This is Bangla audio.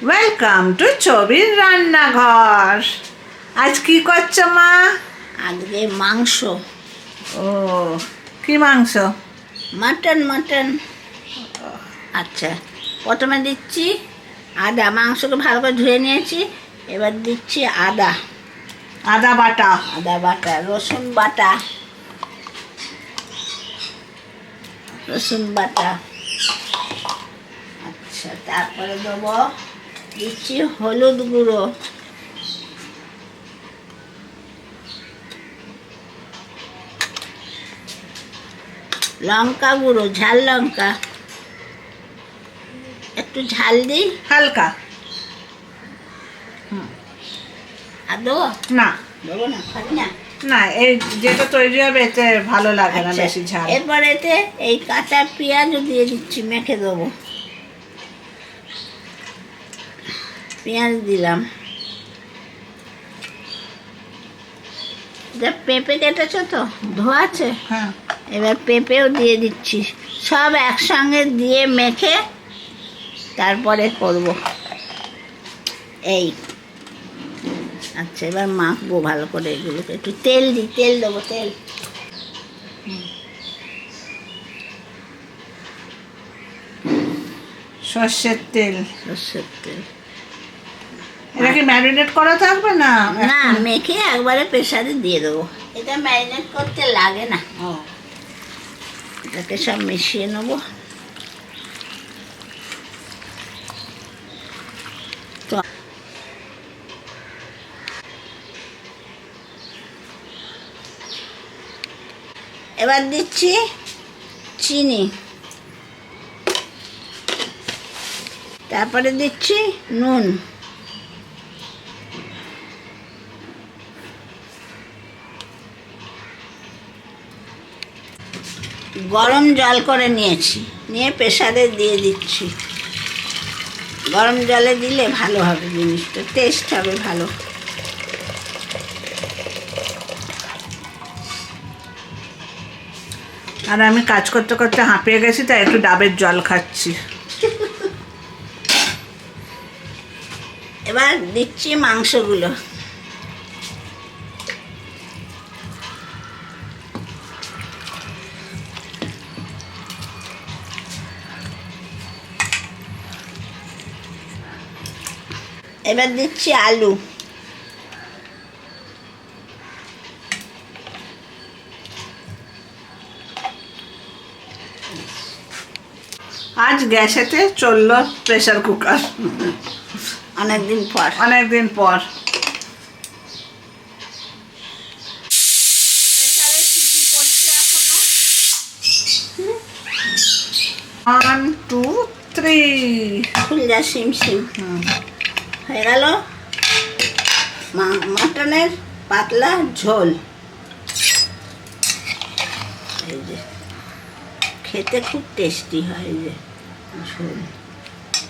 ওয়েলকাম টু ছবির রান্নাঘর। আজ কি করছো মা? আজকে মাংস। ও, কি মাংস? মাটন। আচ্ছা, প্রথমে দিচ্ছি আদা। মাংসকে ভালো করে ধুয়ে নিয়েছি। এবার দিচ্ছি আদা বাটা। বাটা, রসুন বাটা। আচ্ছা, তারপরে দিচ্ছি হলুদ গুঁড়ো, লঙ্কা গুঁড়ো, ঝাল লঙ্কা, একটু ঝাল দিই হালকা। আর দেবো না, দেবো না, খাবি না? না, এই যেটা তৈরি হবে এতে ভালো লাগে না আচ্ছা, বেশি ঝাল। এরপর এতে এই কাঁচা পেঁয়াজও দিয়ে দিচ্ছি, মেখে দেবো। পেঁয়াজ দিলাম। পেঁপে কেটেছো তো, ধোয়া আছে? হ্যাঁ। এবার পেঁপেও দিয়ে দিচ্ছি। সব একসঙ্গে দিয়ে মেখে তারপরে করব এই। আচ্ছা, এবার মাখবো ভালো করে এগুলোকে। একটু তেল দেবো, তেল। সর্ষের তেল। এটা কি ম্যারিনেট করা থাকবে না? না, মেখে একবারে প্রেসারে দিয়ে দেবো। এটা ম্যারিনেট করতে লাগে না। এটাকে সব মিশিয়ে নেবো। এবার দিচ্ছি চিনি, তারপরে দিচ্ছি নুন, গরম জল করে নিয়েছি, নিয়ে প্রেসারে দিয়ে দিচ্ছি। গরম জলে দিলে ভালো হবে, জিনিসটা টেস্ট হবে ভালো। আর আমি কাজ করতে করতে হাঁপিয়ে গেছি, তাই একটু ডাবের জল খাচ্ছি। এবার দিচ্ছি মাংসগুলো। এবার দিচ্ছি আলু। আজ গ্যাসেতে চললো প্রেসার কুকার, অনেকদিন পর। প্রেসারে সিটি পড়ছে এখনো। 1 2 3 খুলে যা, সিম হয়ে গেল মাটনের পাতলা ঝোল। এই যে খেতে খুব টেস্টি হয়, এই যে ঝোল।